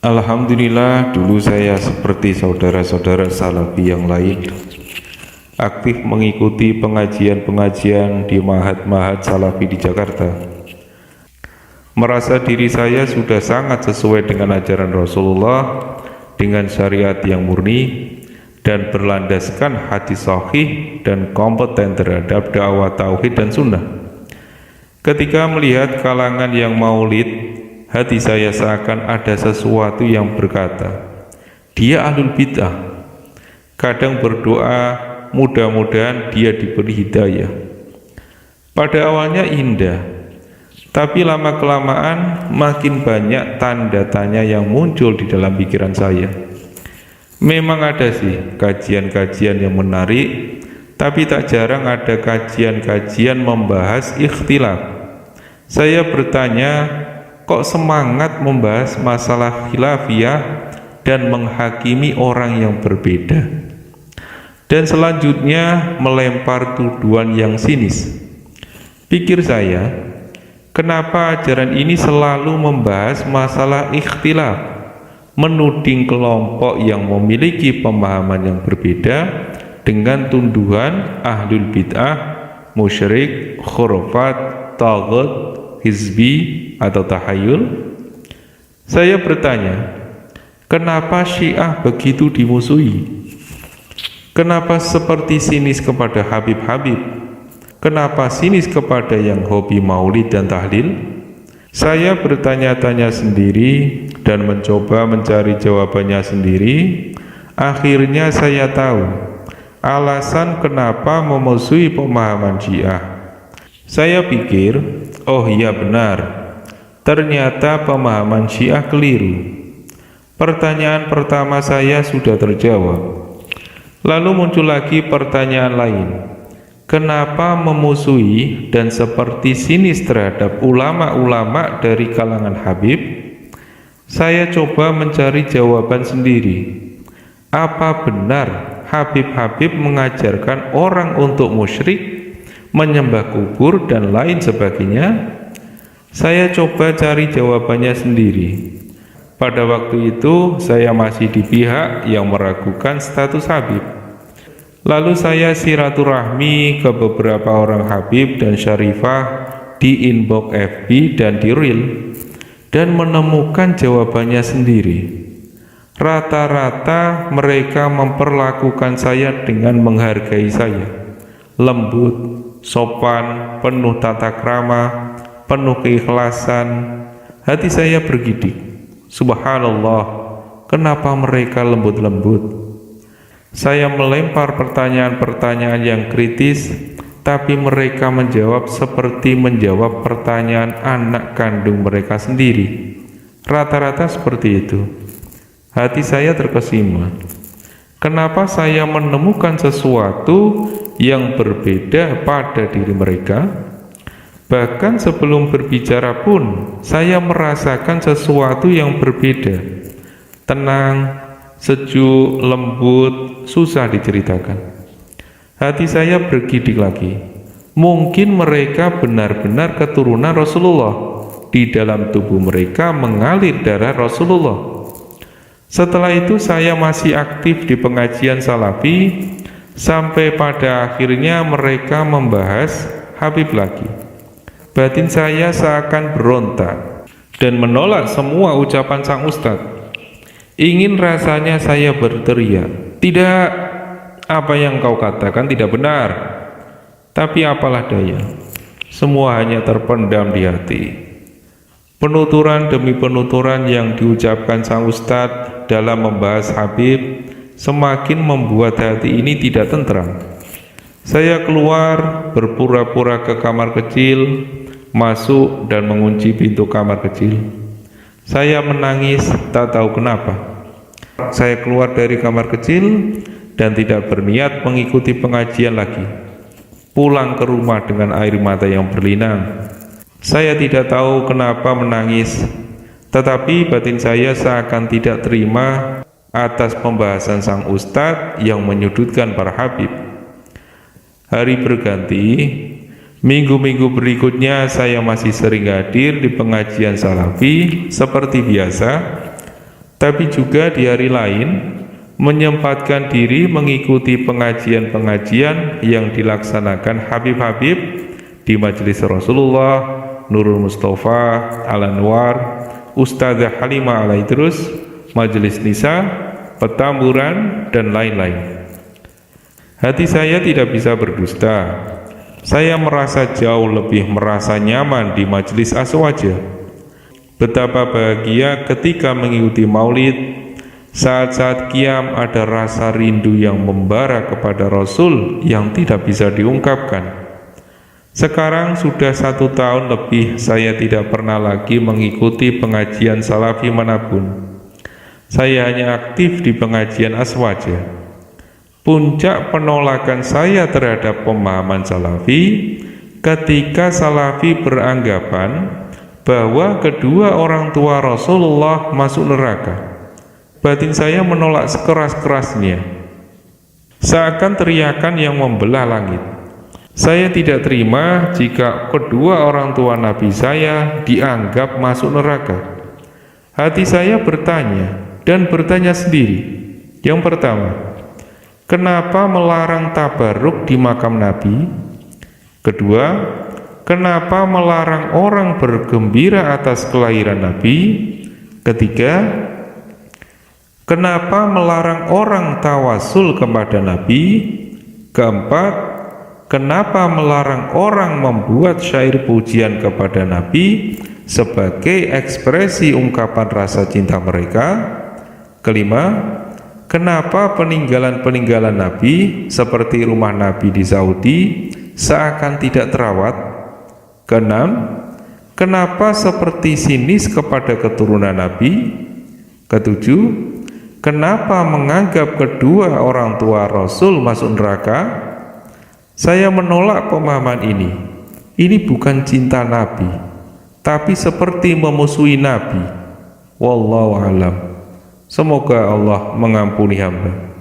Alhamdulillah, dulu saya seperti saudara-saudara salafi yang lain, aktif mengikuti pengajian-pengajian di mahat-mahat salafi di Jakarta. Merasa diri saya sudah sangat sesuai dengan ajaran Rasulullah, dengan syariat yang murni dan berlandaskan hadis sahih dan kompeten terhadap dakwah tauhid dan sunnah. Ketika melihat kalangan yang maulid, hati saya seakan ada sesuatu yang berkata, dia ahlul bid'ah. Kadang berdoa, mudah-mudahan dia diberi hidayah. Pada awalnya indah, tapi lama-kelamaan makin banyak tanda tanya yang muncul di dalam pikiran saya. Memang ada sih kajian-kajian yang menarik, tapi tak jarang ada kajian-kajian membahas ikhtilaf. Saya bertanya, kok semangat membahas masalah khilafiyah dan menghakimi orang yang berbeda? Dan selanjutnya melempar tuduhan yang sinis. Pikir saya, kenapa ajaran ini selalu membahas masalah ikhtilaf, menuding kelompok yang memiliki pemahaman yang berbeda dengan tuduhan ahlul bid'ah, musyrik, khurafat, taghut, hizbi atau tahayul? Saya bertanya, kenapa Syiah begitu dimusuhi? Kenapa seperti sinis kepada Habib-Habib? Kenapa sinis kepada yang hobi maulid dan tahlil? Saya bertanya-tanya sendiri dan mencoba mencari jawabannya sendiri. Akhirnya saya tahu alasan kenapa memusuhi pemahaman Syiah. Saya pikir, oh iya benar, ternyata pemahaman Syiah keliru. Pertanyaan pertama saya sudah terjawab. Lalu muncul lagi pertanyaan lain. Kenapa memusuhi dan seperti sinis terhadap ulama-ulama dari kalangan Habib? Saya coba mencari jawaban sendiri. Apa benar Habib-Habib mengajarkan orang untuk musyrik, menyembah kubur dan lain sebagainya? Saya coba cari jawabannya sendiri. Pada waktu itu saya masih di pihak yang meragukan status Habib. Lalu saya silaturahmi ke beberapa orang Habib dan Syarifah di inbox FB dan di Reel, dan menemukan jawabannya sendiri. Rata-rata mereka memperlakukan saya dengan menghargai saya, lembut, sopan, penuh tata krama, penuh keikhlasan. Hati saya bergidik. Subhanallah, kenapa mereka lembut-lembut? Saya melempar pertanyaan-pertanyaan yang kritis, tapi mereka menjawab seperti menjawab pertanyaan anak kandung mereka sendiri. Rata-rata seperti itu. Hati saya terkesima. Kenapa saya menemukan sesuatu yang berbeda pada diri mereka? Bahkan sebelum berbicara pun saya merasakan sesuatu yang berbeda. Tenang, sejuk, lembut, susah diceritakan. Hati saya bergidik lagi. Mungkin mereka benar-benar keturunan Rasulullah. Di dalam tubuh mereka mengalir darah Rasulullah. Setelah itu saya masih aktif di pengajian salafi, sampai pada akhirnya mereka membahas Habib lagi. Batin saya seakan berontak dan menolak semua ucapan sang ustadz. Ingin rasanya saya berteriak, tidak, apa yang kau katakan tidak benar. Tapi apalah daya, semua hanya terpendam di hati. Penuturan demi penuturan yang diucapkan sang ustadz dalam membahas Habib semakin membuat hati ini tidak tentram. Saya keluar, berpura-pura ke kamar kecil, masuk dan mengunci pintu kamar kecil. Saya menangis, tak tahu kenapa. Saya keluar dari kamar kecil dan tidak berniat mengikuti pengajian lagi. Pulang ke rumah dengan air mata yang berlinang. Saya tidak tahu kenapa menangis, tetapi batin saya seakan tidak terima atas pembahasan sang ustadz yang menyudutkan para Habib. Hari berganti, minggu-minggu berikutnya saya masih sering hadir di pengajian salafi seperti biasa. tapi juga di hari lain menyempatkan diri mengikuti pengajian-pengajian yang dilaksanakan Habib-Habib di majelis Rasulullah, Nurul Mustafa, Al-Anwar, Ustadzah Halimah Al-Idrus, Majelis Nisa, Petamburan, dan lain-lain. Hati saya tidak bisa berdusta. Saya merasa jauh lebih merasa nyaman di majelis Aswaja. Betapa bahagia ketika mengikuti maulid. Saat-saat qiyam ada rasa rindu yang membara kepada Rasul yang tidak bisa diungkapkan. Sekarang sudah 1 tahun lebih saya tidak pernah lagi mengikuti pengajian salafi manapun. Saya hanya aktif di pengajian Aswaja. Puncak penolakan saya terhadap pemahaman salafi ketika salafi beranggapan bahwa kedua orang tua Rasulullah masuk neraka. Batin saya menolak sekeras-kerasnya, seakan teriakan yang membelah langit. Saya tidak terima jika kedua orang tua Nabi saya dianggap masuk neraka. Hati saya bertanya dan bertanya sendiri. Yang pertama, kenapa melarang tabarruk di makam Nabi? Kedua, kenapa melarang orang bergembira atas kelahiran Nabi? Ketiga, kenapa melarang orang tawasul kepada Nabi? Keempat, kenapa melarang orang membuat syair pujian kepada Nabi sebagai ekspresi ungkapan rasa cinta mereka? Kelima, kenapa peninggalan-peninggalan Nabi seperti rumah Nabi di Saudi seakan tidak terawat? Keenam, kenapa seperti sinis kepada keturunan Nabi? Ketujuh, kenapa menganggap kedua orang tua Rasul masuk neraka? Saya menolak pemahaman ini. Ini bukan cinta Nabi, tapi seperti memusuhi Nabi. Wallahu alam. Semoga Allah mengampuni hamba.